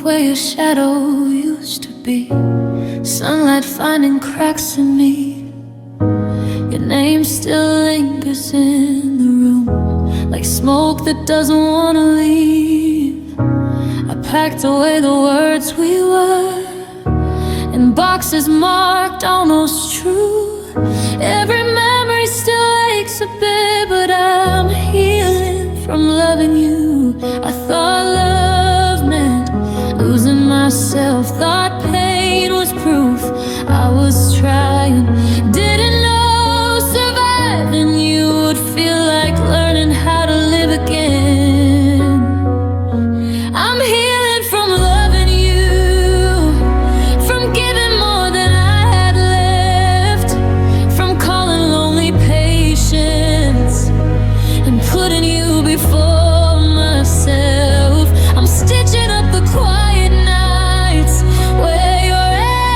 where your shadow used to be. Sunlight finding cracks in me. Your name still lingers in the room, like smoke that doesn't want to leave. I packed away the words we were in boxes marked almost true. Every memory still aches a bit, but I'm healing from loving you. I thought love meant losing myself, thought pain was proof I was trying. Didn't know surviving you would feel like learning how to live again. I'm healing from loving you, from giving more than I had left, from calling lonely patience and putting you before myself. I'm stitching up the quiet nights where your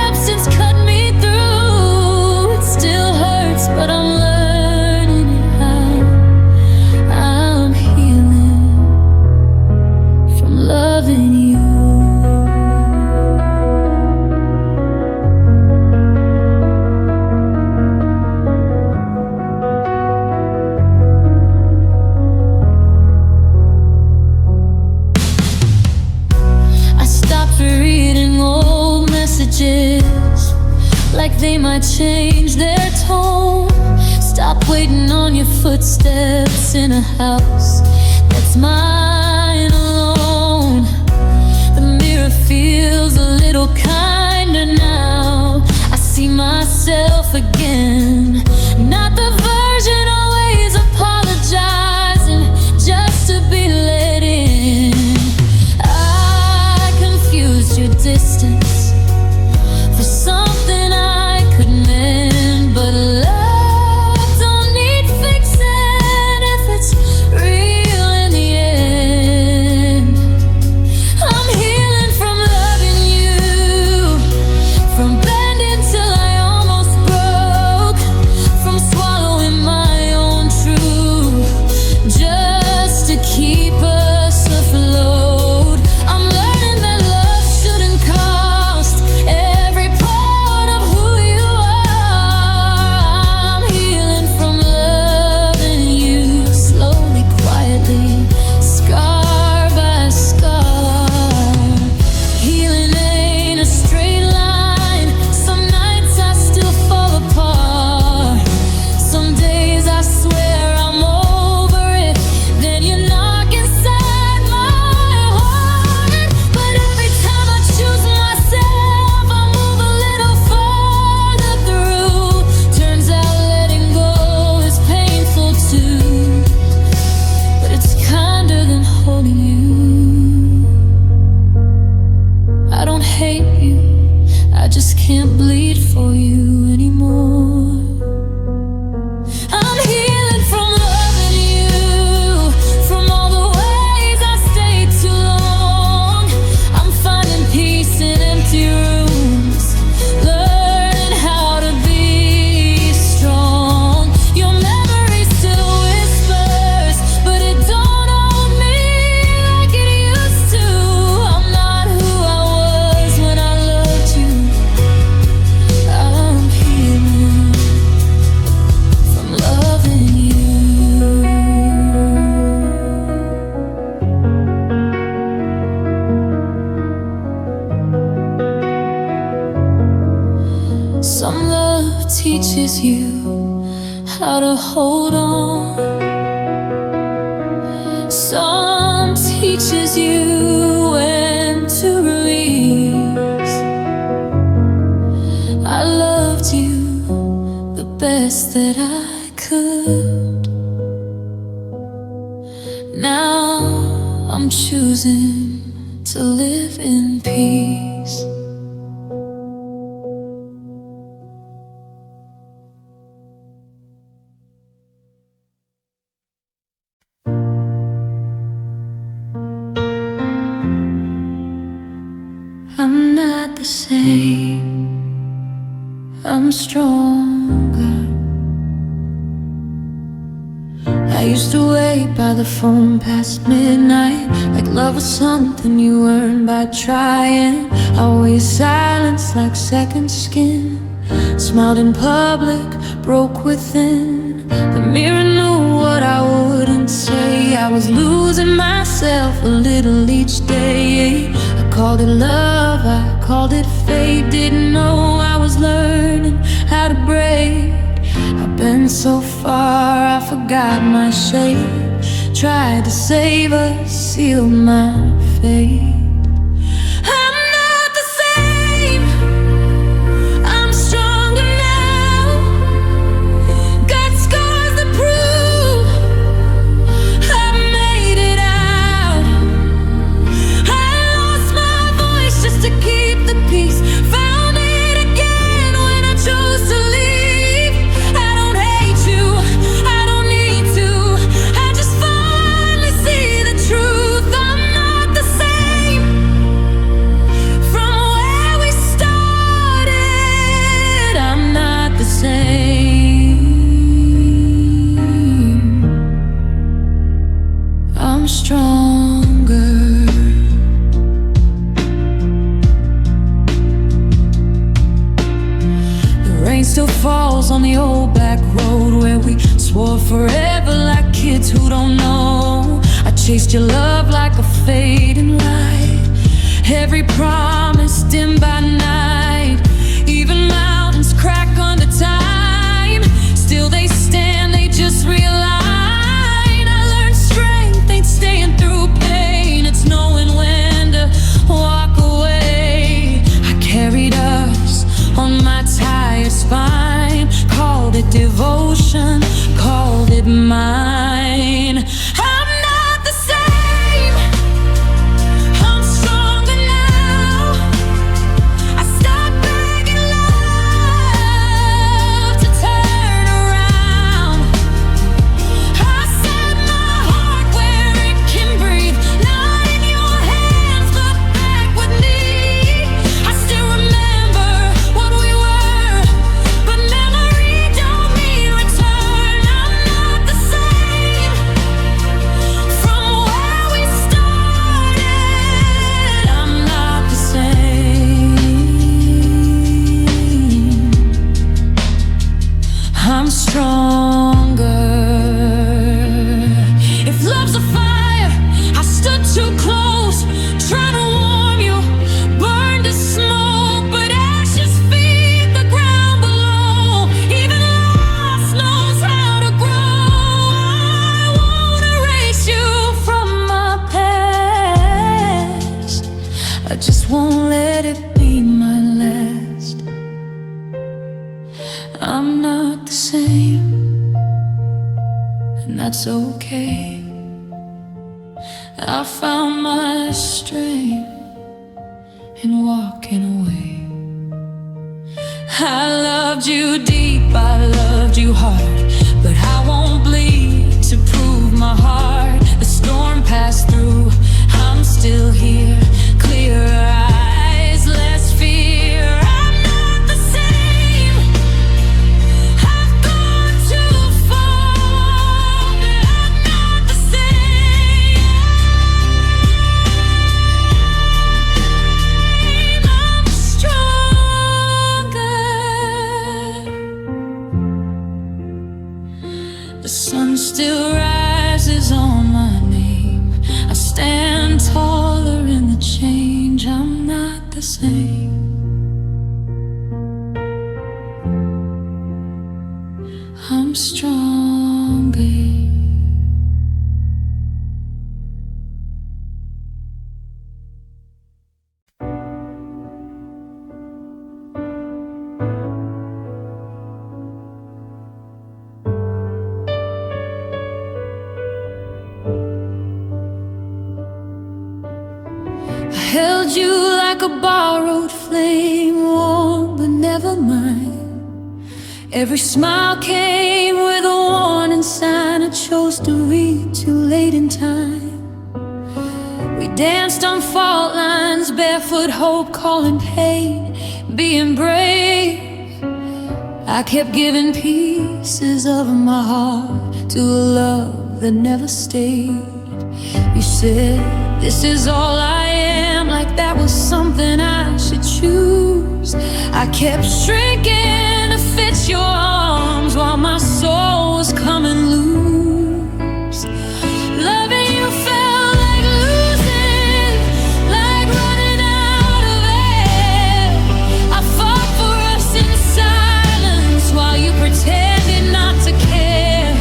absence cut me through. It still hurts, but I'm learning how. I'm healing from loving you. I stopped reading old messages like they might change their tone. Stop waiting on your footsteps in a house that's mine alone. The mirror feels a little kinder now. I see myself again, not the version always apologizing just to be let in. I confused your distance for something I could mend, but love don't need fixing if it's real in the end. I'm healing from loving you, from bending till I almost broke, from swallowing my own truth just to keep us afloat. I'm learning that love shouldn't cost every part of who you are. I'm healing from loving you, slowly, quietly, scar by scar. Healing ain't a straight line. Some nights I still fall apart. Some days I swear I'm over it. Then you knock inside my heart. But every time I choose myself, I move a little farther through. Turns out letting go is painful too, but it's kinder than holding you. I don't hate you, I just can't bleed for you anymore. I'm healing from loving you, from all the ways I stayed too long. I'm finding peace in empty rooms, learning how to be strong. Your memory still whispers, but it don't hold me like it used to. I'm not who I was when I loved you. I'm healing from loving you. Some love teaches you how to hold on. Some teaches you when to release. I loved you the best that I could. Now I'm choosing to live in peace. I'm not the same, I'm stronger. I used to wait by the phone past midnight, like love was something you earned by trying. Always silence like second skin. Smiled in public, broke within. The mirror knew what I wouldn't say. I was losing myself a little each day. I called it love, I called it fate. Didn't know I was learning how to break. I've been so far, I forgot my shape. Tried to save us, sealed my fate. On the old back road where we swore forever like kids who don't know. I chased your love like a fading light. Every promise dim by night. Even mountains crack under time. Still they stand, they just realign. I learned strength ain't staying through pain. It's knowing when to walk away. I carried us on my tired spine. Called it devotion, called it mine. I'm not the same. I'm stronger now. I stopped begging love to turn around. I set my heart where it can breathe. Not in your hands, but back with me. I still remember what we were, but memory don't mean return. I'm not the same from where we started. I'm not the same. I'm stronger. If love's a fire, I stood too close, trying to warm you, burned to smoke, but ashes feed the ground below. Even loss knows how to grow. I won't erase you from my past. I just won't let it be my last. I'm not the same, and that's okay. I found my strength in walking away. I loved you deep, I loved you hard, but I won't bleed to prove my heart. The storm passed through, I'm still here. Clearer eyes, less fear. I'm not the same. I've gone too far. I'm not the same. I'm stronger. The sun still rises on my name. I stand taller in the change. I'm not the same. I'm stronger. I held you like a borrowed flame, warm but never mine. Every smile came with a warning sign. I chose to read too late in time. We danced on fault lines, barefoot hope, calling pain, being brave. I kept giving pieces of my heart to a love that never stayed. You said, this is all I am, like that was something I should choose. I kept shrinking to fit your arms while my soul was coming loose. Loving you felt like losing, like running out of air. I fought for us in silence while you pretended not to care.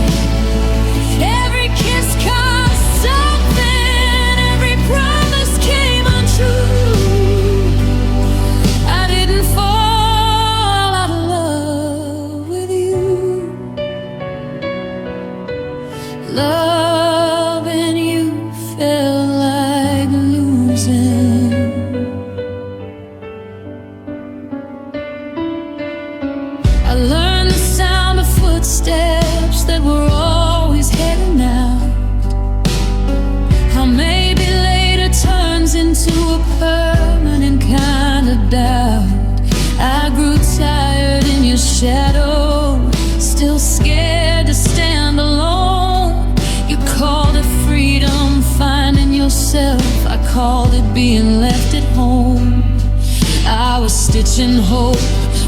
Every kiss cost something, every promise came untrue. I didn't fall out of love with you. Loving you felt like losing. I learned the sound of footsteps that were always heading out. How maybe later turns into a permanent kind of doubt. I grew tired in your shadow, still scared to stand alone. You called it freedom, finding yourself. I called it being left at home. I was stitching hope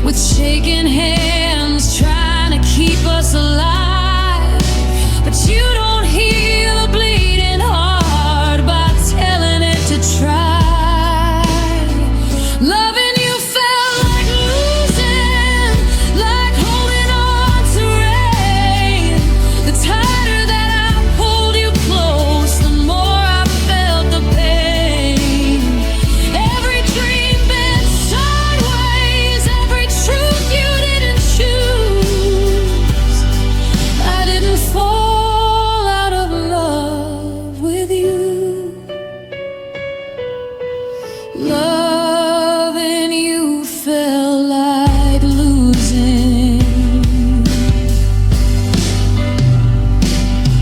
with shaking hands, trying to keep us alive. But you don't heal a bleeding heart by telling it to try. Loving you felt like losing, like holding on to rain. The tighter that I pulled you close, the more I felt the pain. Every dream bent sideways, every truth you didn't choose. I didn't fall out of love with you. Loving you felt like losing.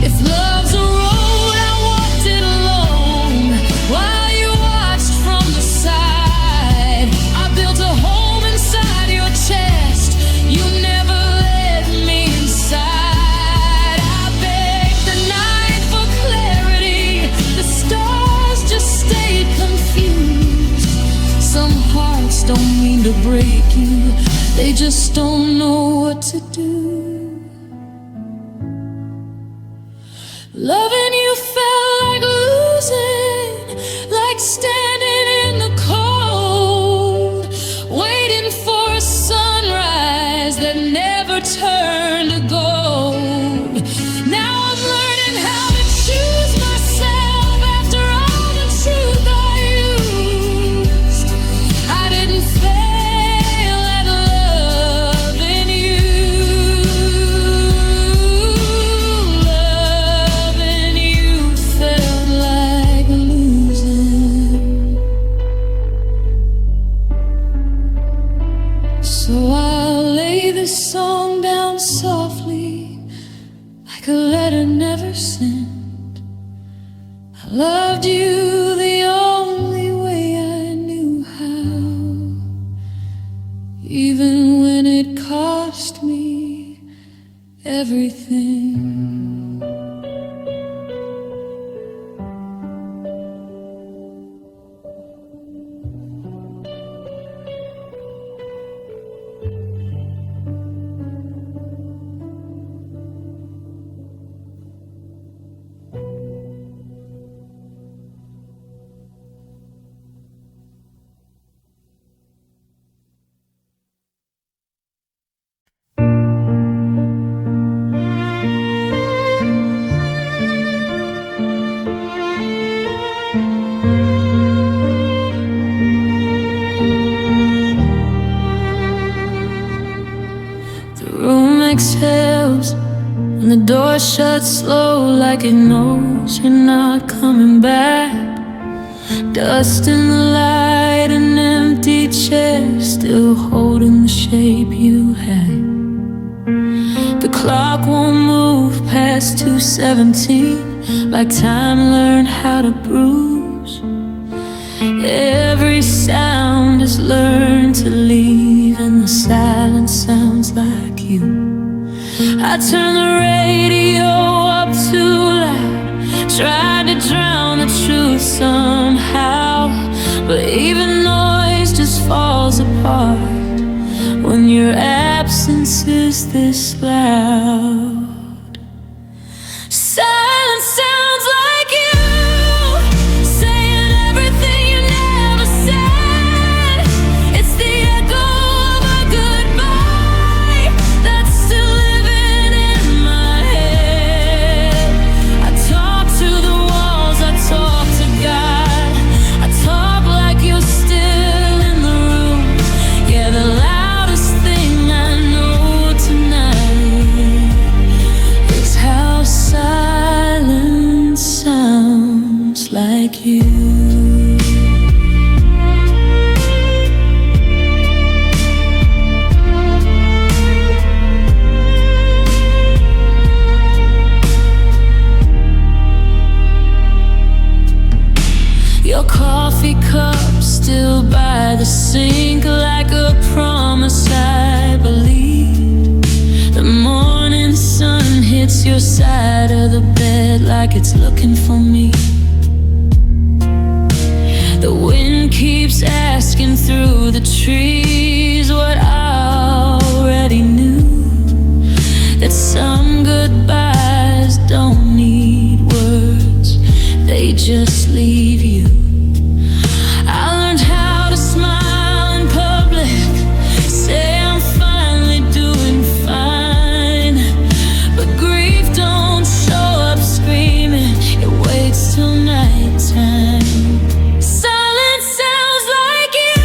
If love's a road, I walked it alone while you watched from the side. I built a home inside your chest, you never let me inside. I begged the night for clarity, the stars just stayed confused. Some hearts don't mean to break you, they just don't know what to do. Loving you felt like losing, like standing in the cold, waiting for a sunrise that never turned to gold. Now I'm learning how to choose myself after all the truth I used. I didn't fail at loving you. Loving you felt like losing. So I'll lay this song down softly, like a letter never sent. I loved you the only way I knew how, even when it cost me everything. The room exhales and the door shuts slow, like it knows you're not coming back. Dust in the light, an empty chair, still holding the shape you had. The clock won't move past 2:17, like time learned how to bruise. Every sound has learned to leave, and the silence sounds like you. I turn the radio up too loud, Even noise just falls apart when your absence is this loud. Silence sounds like you saying everything you never said. It's the echo of a goodbye that's still living in my head. I talk to the walls, I talk to God, I talk like you're still in the room. Yeah, the loudest thing I know tonight is how silence sounds like you. Your coffee cup still by the sink, like a promise I believe. The morning sun hits your side of the bed like it's looking for me. The wind keeps asking through the trees what I already knew, that some goodbyes don't need words, they just leave you. I learned how to smile in public, say I'm finally doing fine, but grief don't show up screaming, it waits till nighttime. Silence sounds like you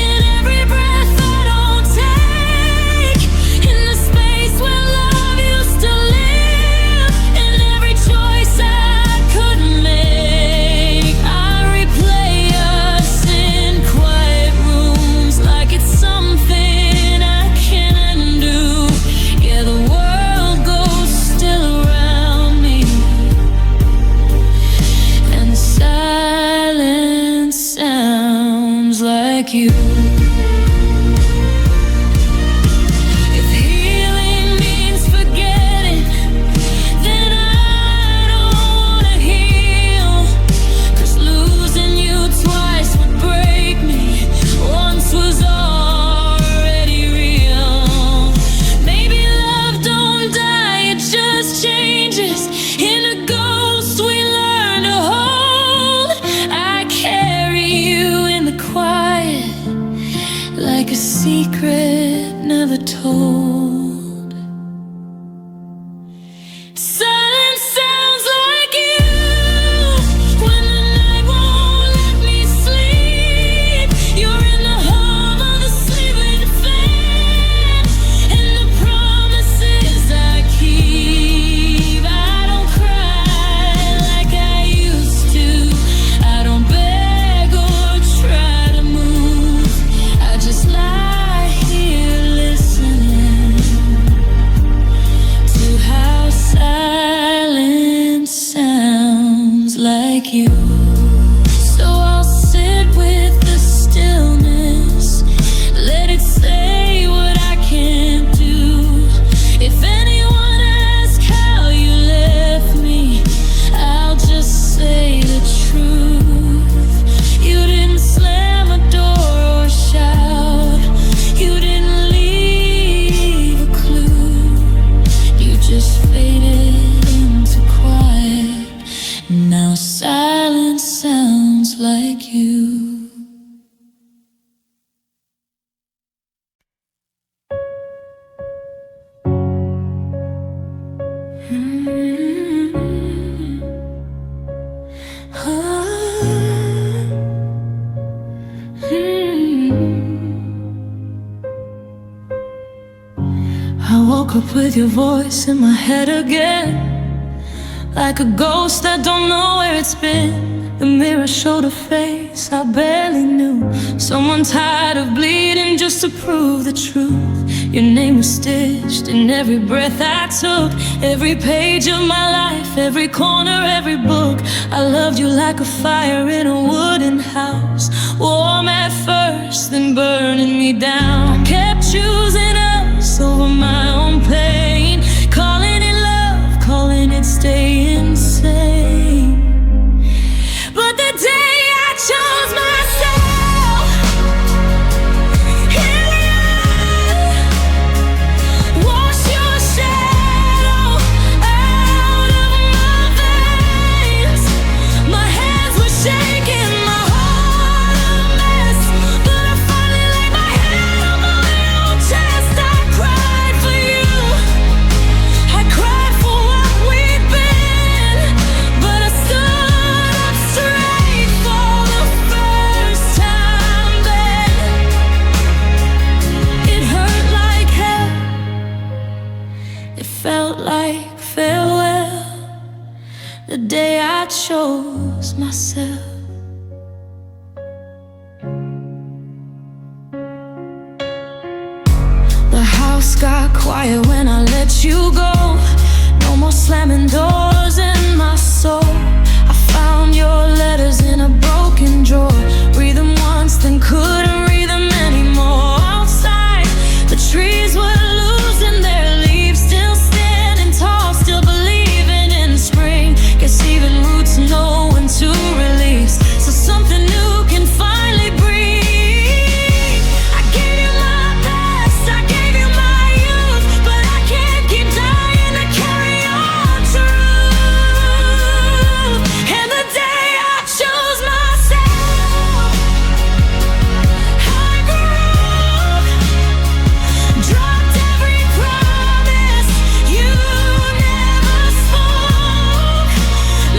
in every breath I don't take, in the space where love used to live, in every choice I couldn't make. I replay us in quiet rooms like it's something I can't undo. Yeah, the world goes still around me, and silence sounds like you. If healing means forgetting, then I don't wanna heal, 'cause losing you twice would break me. Once was already real. Maybe love don't die, it just changes into ghosts we learn to hold. I carry you in the quiet, like a secret never told. Silence sounds like you when the night won't let me sleep. You're in the hum of the sleeping fan, and the promises I keep. I don't cry like I used to, I don't beg or try to move, I just lie here listening to how silence sounds like you. So I'll sit with the stillness, let it say what I can't do. If anyone asks how you left me, I'll just say the truth. You didn't slam a door or shout, you didn't leave a clue, you just faded into quiet. Now silence sounds like you. I woke up with your voice in my head again, like a ghost that don't know where it's been. The mirror showed a face I barely knew, someone tired of bleeding just to prove the truth. Your name was stitched in every breath I took, every page of my life, every corner, every book. I loved you like a fire in a wooden house, warm at first, then burning me down. I kept choosing us over my own pain, calling it love, calling it staying sane. But the day I chose the day I chose myself. The house got quiet when I let you go. No more slamming doors in my soul. I found your letters in a broken drawer. Read them once, then couldn't read them anymore. Outside, the trees were losing their leaves, still standing tall, still believing in spring. Guess even roots know when to release, so something new can finally breathe. I gave you my best, I gave you my youth, but I can't keep dying to carry on truth. And the day I chose myself, I grew, dropped every promise you never spoke.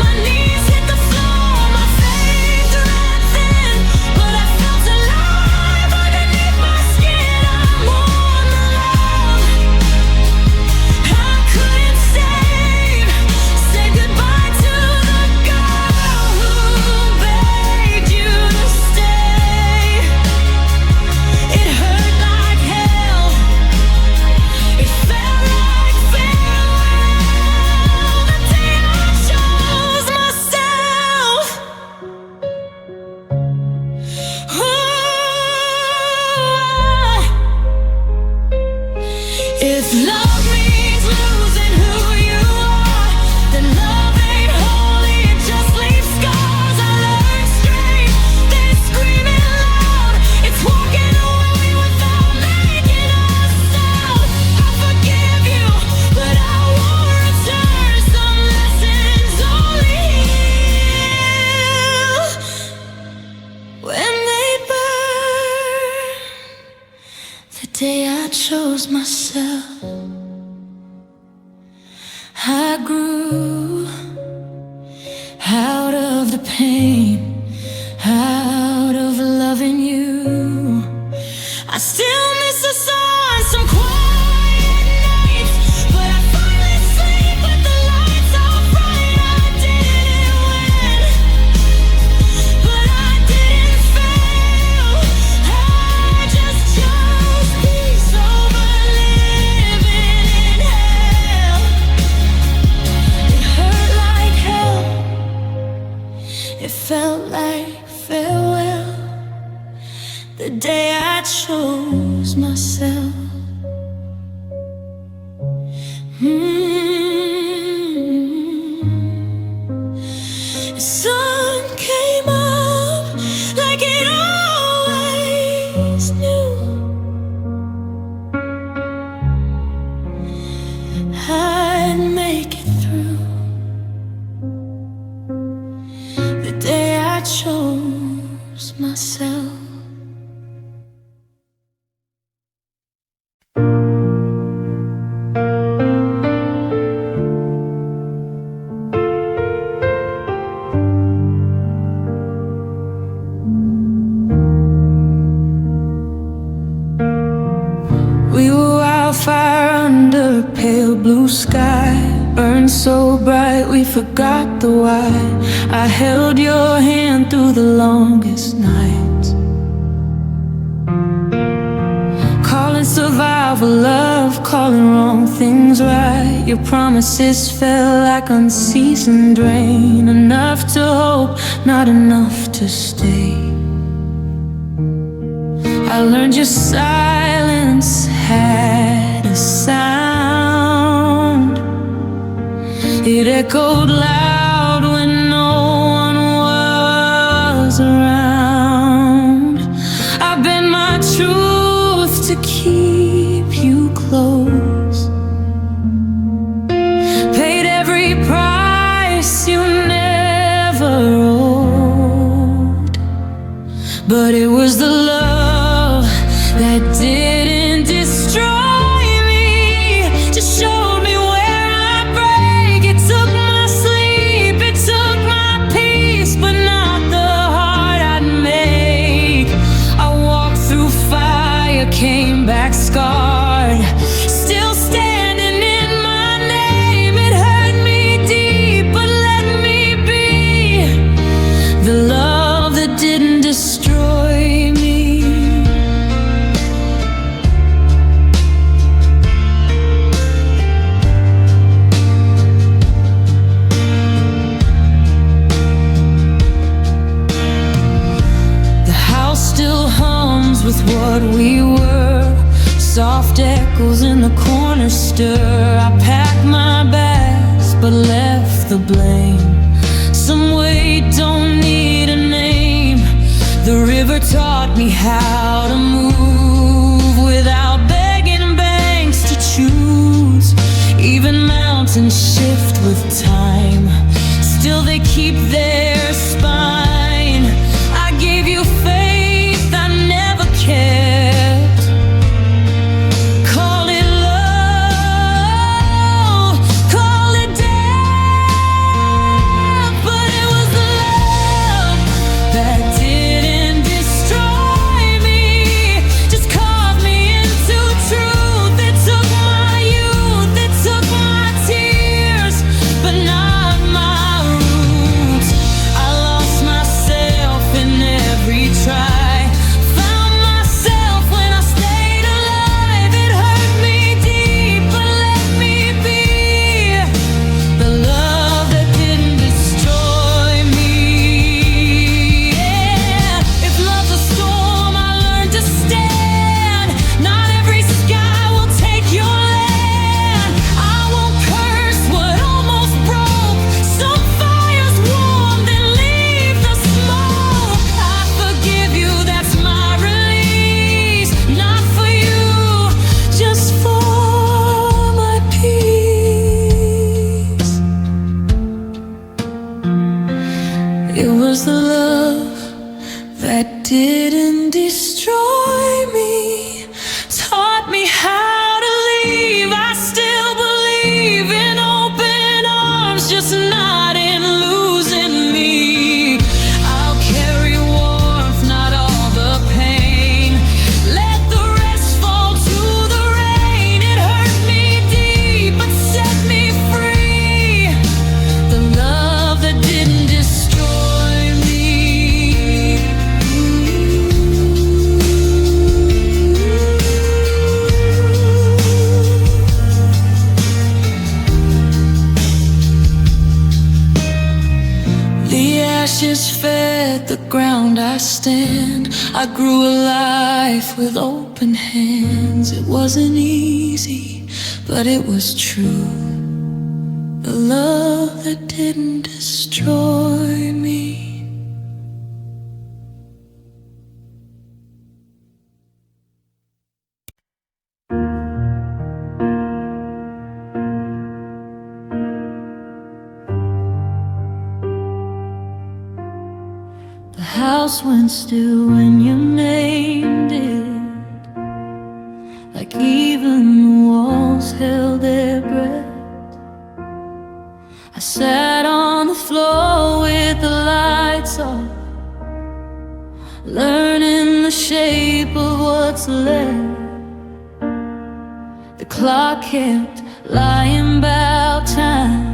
My knees hit the floor, my faith ran thin, but I felt alive underneath my skin. I'm on the love I couldn't save. Said goodbye to the girl who begged you to stay. It hurt like hell, it felt like farewell. The day I chose myself. If love means losing who you are, then love ain't holy, it just leaves scars. I learned strength, then screaming loud. It's walking away without making a sound. I forgive you, but I won't return. Some lessons only heal when they burn. The day I chose myself, I grew out of the pain, out of loving you. I still miss the sun, some quiet nights, but I finally sleep with the lights off right. I didn't win, but I didn't fail. I just chose peace over living in hell. It hurt like hell, it felt like farewell. The day I chose myself. The sun came up like it always knew. I'd make it through. The day I chose myself. We were wildfire under a pale blue sky, burned so bright we forgot the why. I held your hand through the longest nights, calling survival love, calling wrong things right. Your promises fell like unseasoned rain, enough to hope, not enough to stay. I learned your silence had a sound. It echoed loud when no one was around. I bent my truth to keep you close, paid every price you never owed. But it was the love that didn't destroy me, just showed me where I break. It took my sleep, it took my peace, but not the heart I'd make. I walked through fire, came back scarred, still standing in my name. It hurt me deep, but let me circles in the corner stir. I packed my bags but left the blame. Some weight don't need a name. The river taught me how to move without begging banks to choose. Even mountains shift with time, still they keep their spine. I gave you faith I never kept. Call it love, call it death, but it was the love that didn't destroy me, just carved me into truth. It took my youth, it took my tears, but not my roots. I lost myself in every try, found myself when I stayed alive. It hurt me deep, but let me be the love that didn't destroy me. Yeah. If love's a storm, I learned to stand. Not every sky will take your land. I won't curse what almost broke. Some fires warm, then leave the smoke. I forgive you, that's my release. Not for you, just for my peace. It was the love that didn't destroy me, taught me how to leave. I still believe in open arms, just not in losing me. I'll carry warmth, not all the pain. Let the rest fall to the rain. It hurt me deep, but set me free. The love that didn't destroy me. The ashes fed the ground I stand. I grew a life with open hands. It wasn't easy, but it was true. The love that didn't destroy me. The house went still when you named it, like even the walls held their breath. I sat on the floor with the lights off, learning the shape of what's left. The clock kept lying about time,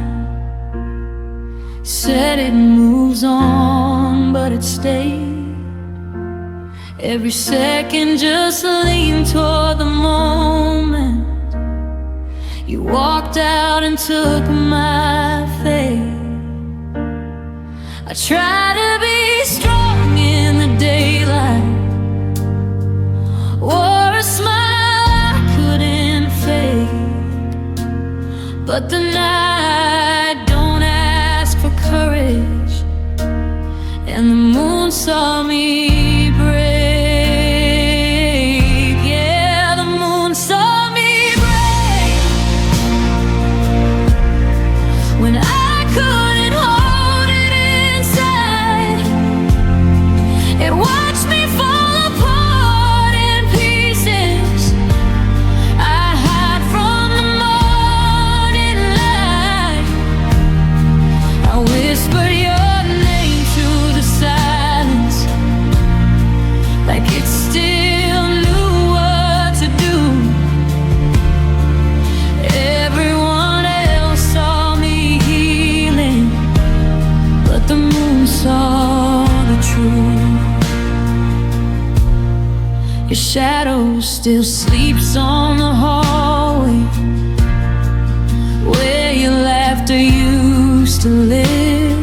said it moves on, but it stayed. Every second just leaned toward the moment you walked out and took my fate. I tried to be strong in the daylight, wore a smile I couldn't fake, but the night don't ask for courage, and the moon saw me break. Yeah, the moon saw me break when I couldn't hold it inside. It watched me fall apart in pieces. I hide from the morning light. I whispered your name to the silence, like it still knew what to do. Everyone else saw me healing, but the moon saw the truth. Your shadow still sleeps on the hallway where your laughter used to live.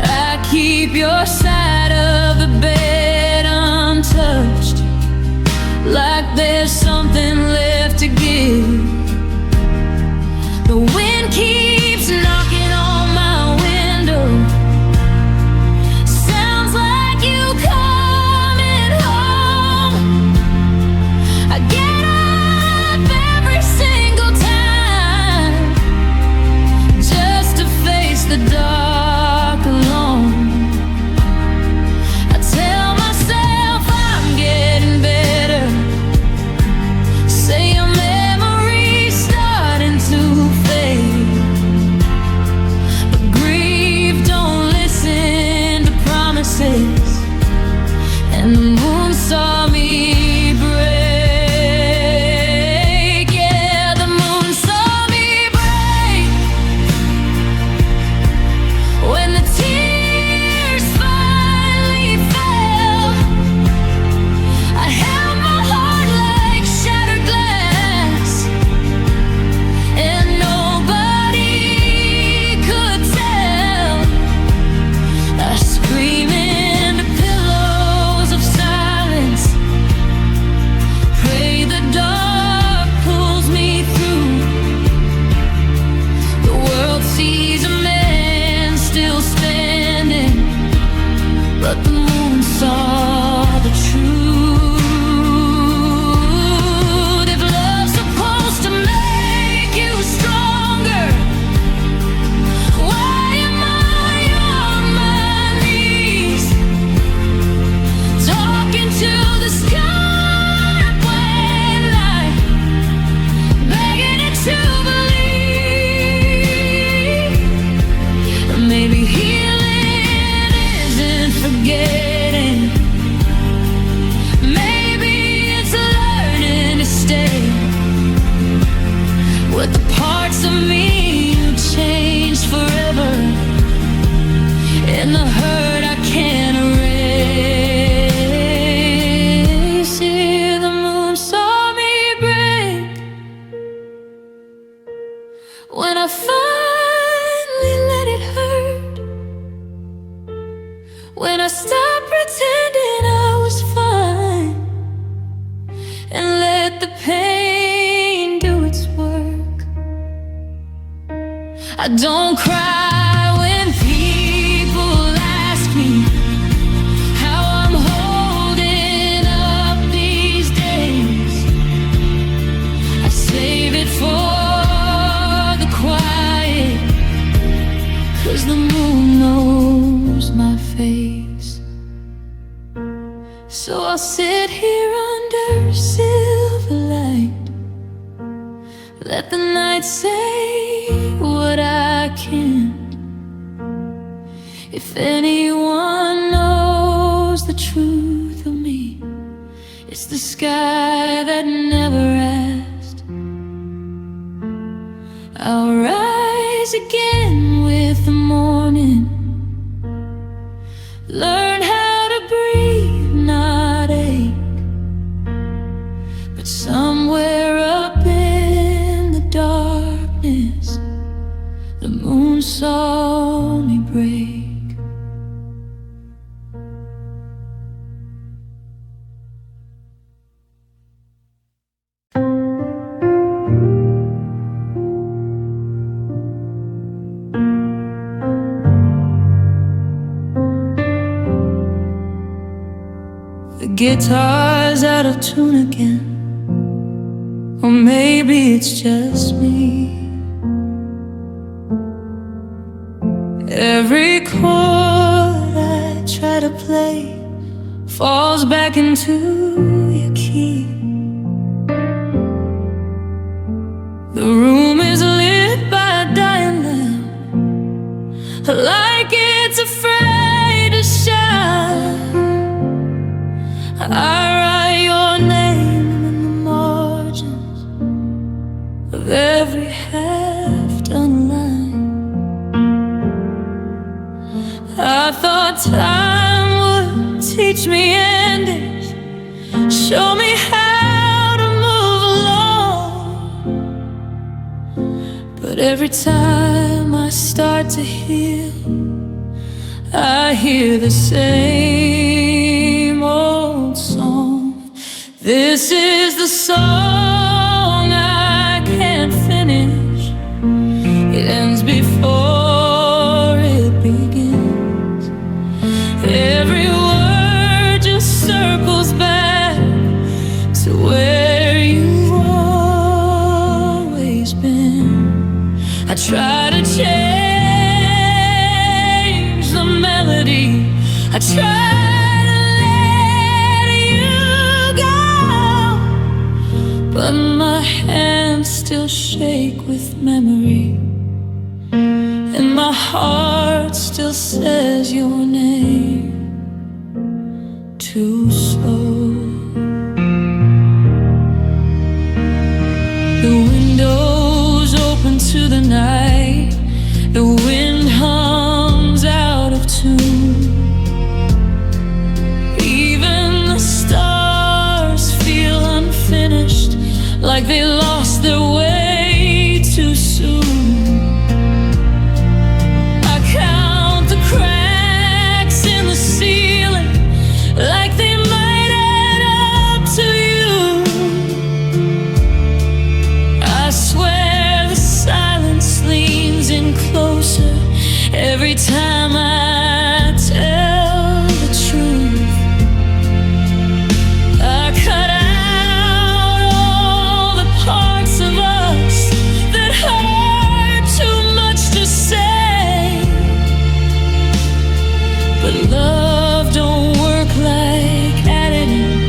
I keep your side of the bed untouched, like there's something I don't cry when people ask me how I'm holding up these days. I save it for the quiet, 'cause the moon knows my face. So I'll sit here under silver light, let the night say what I can't. If anyone knows the truth of me, it's the sky that never asked. I'll rise again with the morning, learn how to breathe, not ache. But somewhere up in the darkness, the moon saw me break. The guitar's out of tune again, or maybe it's just me. Every chord I try to play falls back into your key. The room is lit by a dying lamp, like it's afraid to shine. I write your name in the margins of every half-done line. I thought time would teach me endings, show me how to move along. But every time I start to heal, I hear the same old song. This is the song I can't finish. It ends before it begins. Every word just circles back to where you've always been. I try to change the melody, I try to let you go, but my hands still shake with memory, and my heart still says your name too slow. The windows open to the night, the wind hums out of tune. Even the stars feel unfinished, like they lost their way too soon. I count the cracks in the ceiling, like they might add up to you. I swear the silence leans in closer every time I tell the truth. I cut out all the parts of us that hurt too much to say. But love don't work like editing.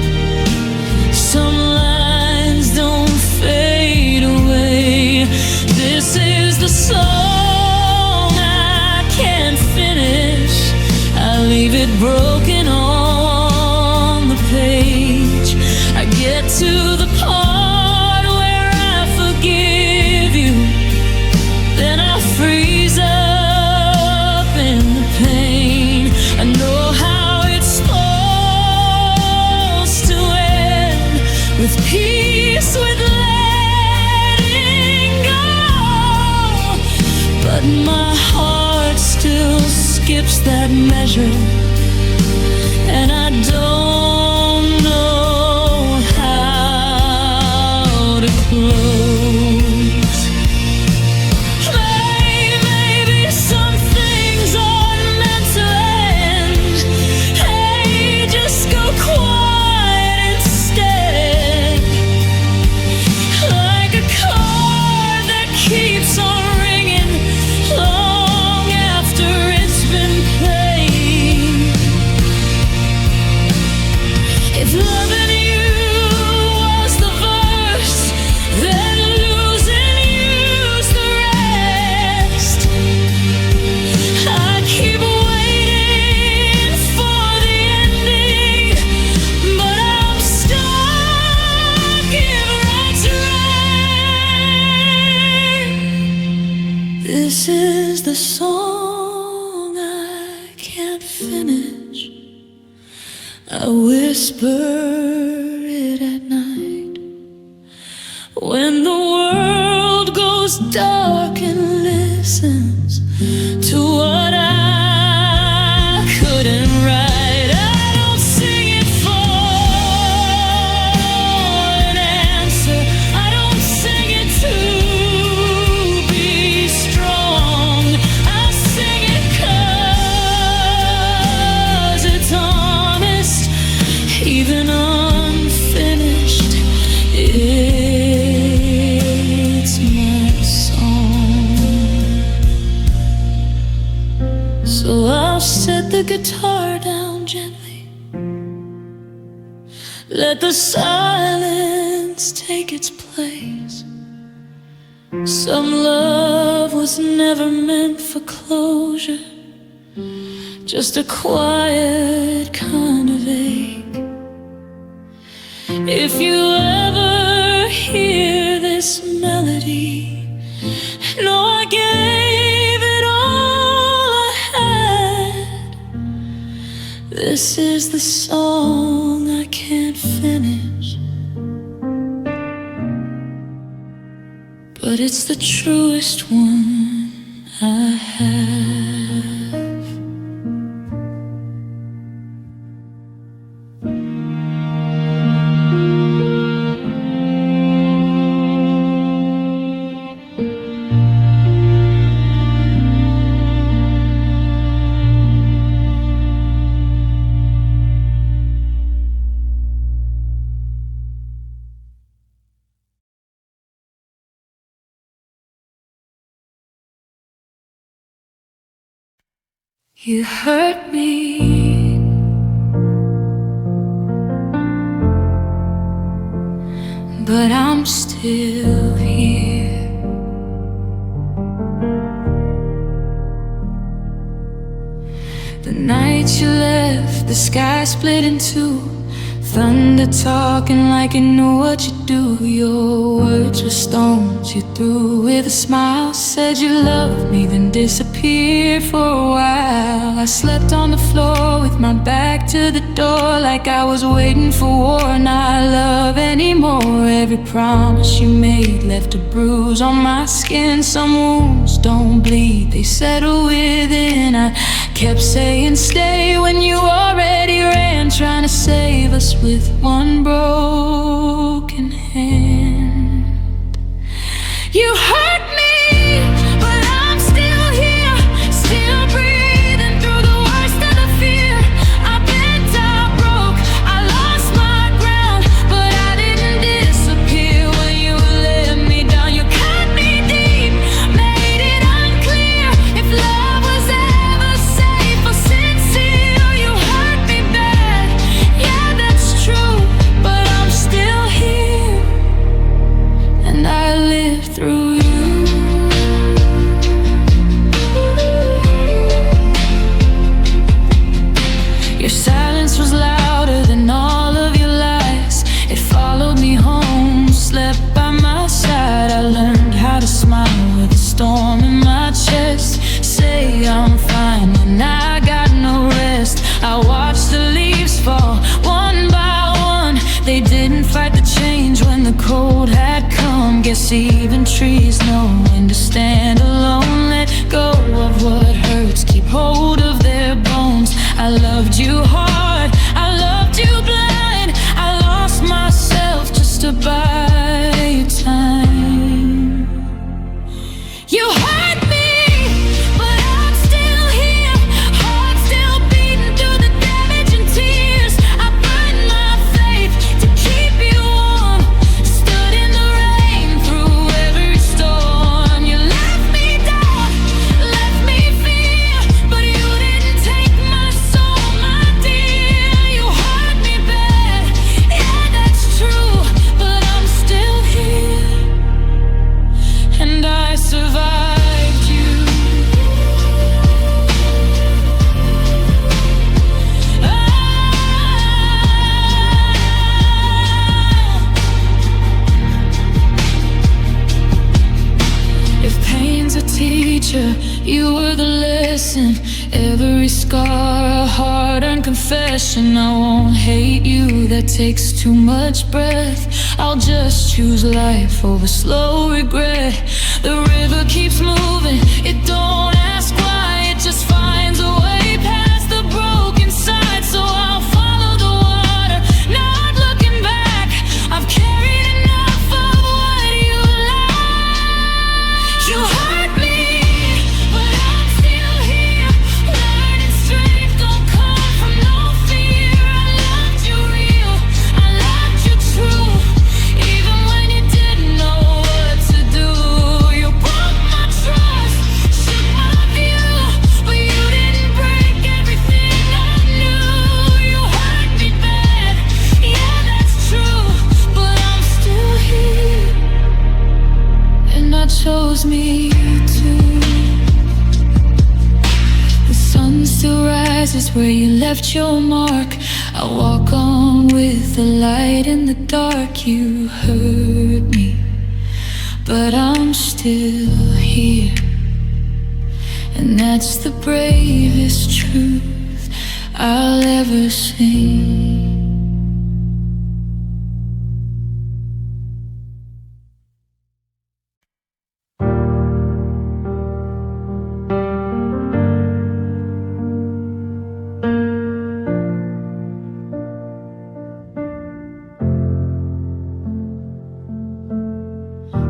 Some lines don't fade away. This is the song I can't finish. I leave it broken on the page. I get to the part where I forgive you, then I freeze up in the pain. I know how it's supposed to end, with peace, with letting go. But my heart still skips that measure, and I don't know how to close. Blame is the song I can't finish. I whisper it at night when the world goes dark and listens to what I couldn't write. I don't sing it for an answer. I don't sing it to be strong. I sing it 'cause it's honest, even unfinished. It's my song. So I'll set the guitar down gently, let the silence take its place. Some love was never meant for closure, just a quiet kind of ache. If you ever hear this melody, know I gave it all I had. This is the song I can't finish, but it's the truest one I have. You hurt me, but I'm still here. The night you left, the sky split in two. Thunder talking like you knew what you do. Your words were stones you threw with a smile. Said you loved me, then disappeared for a while. I slept on the floor with my back to the door, like I was waiting for war. Not love anymore. Every promise you made left a bruise on my skin. Some wounds don't bleed, they settle within. I kept saying stay when you already ran, trying to save us with one broken hand. You hurt me, but I'm still here, still breathing through the worst of the fear. I bent, I broke, I lost my ground, but I didn't disappear when you let me down. You cut me deep, made it unclear if love was ever safe or sincere. You hurt me bad, yeah, that's true, but I'm still here, and I live through you. Your silence was louder than all of your lies. It followed me home, slept by my side. I learned how to smile with a storm in my chest. Say I'm fine when I got no rest. I watched the leaves fall one by one. They didn't fight the change when the cold had come. Guess even trees know when to stand alone. Let go of what hurts, keep hold of their bones. I loved you hard, I loved you blind. I lost myself just to buy you time. You hurt me, but I'm still here, heart still beating through the damage and tears. I burned my faith to keep you warm, stood in the rain through every storm. You left me down. were the lesson, every scar a hard-earned confession. I won't hate you, that takes too much breath. I'll just choose life over slow regret. The river keeps moving, it don't ask why, it just finds a way past the broken side. So I'll follow the water, not looking back. I've carried enough of what you lack. You hurt me, but I'm still here, learning strength don't come from no fear. I loved you real, I loved you true, even when you didn't know what to do. You broke my trust, shook my view, but you didn't break everything I knew. You hurt me bad, yeah that's true, but I'm still here, and I chose me too. The sun still rises where you left your mark. I walk on with the light in the dark. You hurt me, but I'm still here, and that's the bravest truth I'll ever sing.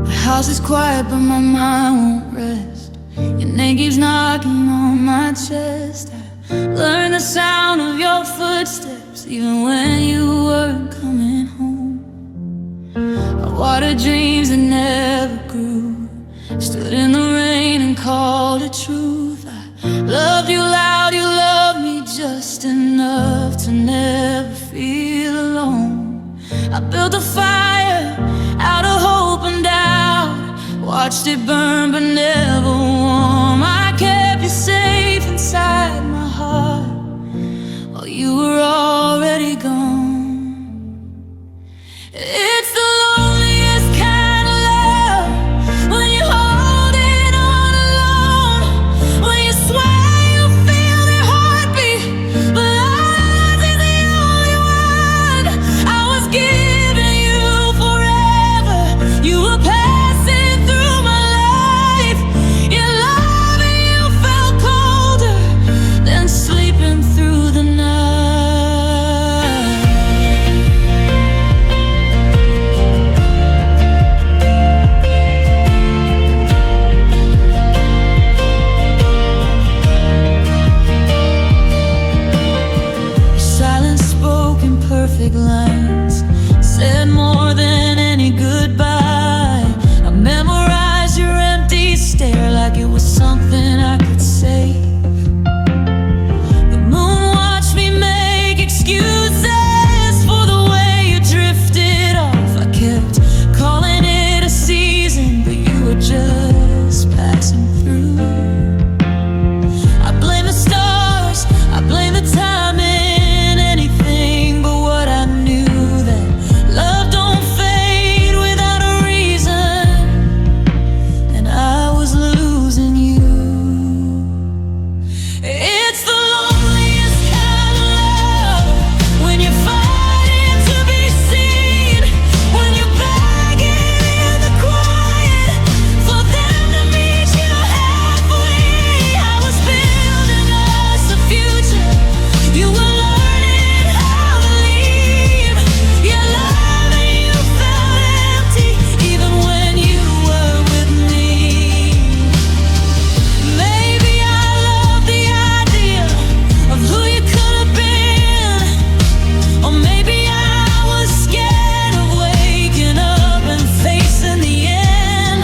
The house is quiet, but my mind won't rest. Your name keeps knocking on my chest. I learned the sound of your footsteps, even when you weren't coming home. I watered dreams that never grew, stood in the rain and called it truth. I loved you loud, you loved me just enough to never feel alone. I built a fire out of hope and doubt, watched it burn but never warm. I kept you safe inside my heart while you were already gone. It's the loneliest kind of love, when you're holding on alone, when you swear you feel their heartbeat, but ours is the only one. I was giving you forever, you were passing through my life. Your love and you felt colder than sleeping through the night. Your silence spoke in perfect lines, said more than any goodbye. I memorized your empty stare like it was something I could say. The moon watched me make excuses for the way you drifted off. I kept calling it a season, but you were just passing through. I blame the stars, I blame the timing, anything but what I knew, that love don't fade without a reason, and I was losing you. It's the loneliest kind of love, when you're fighting to be seen, when you're begging in the quiet for them to meet you halfway. I was building us a future, you were learning how to leave. Your love and you felt empty, even when you were with me. Maybe I love the idea of who you could have been, or maybe I was scared of waking up and facing the end.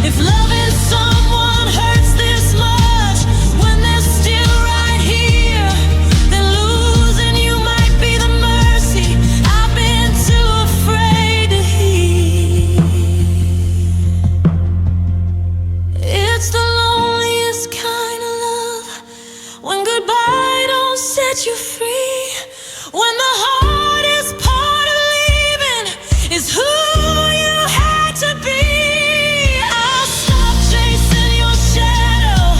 If loving someone hurts this much when they're still right here, then losing you might be the mercy I've been too afraid to heed. It's the loneliest kind of love, when goodbye don't set you free, when the hardest part of leaving is who you had to be. I'll stop chasing your shadow,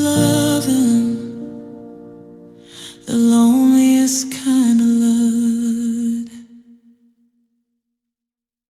loving, the loneliest kind.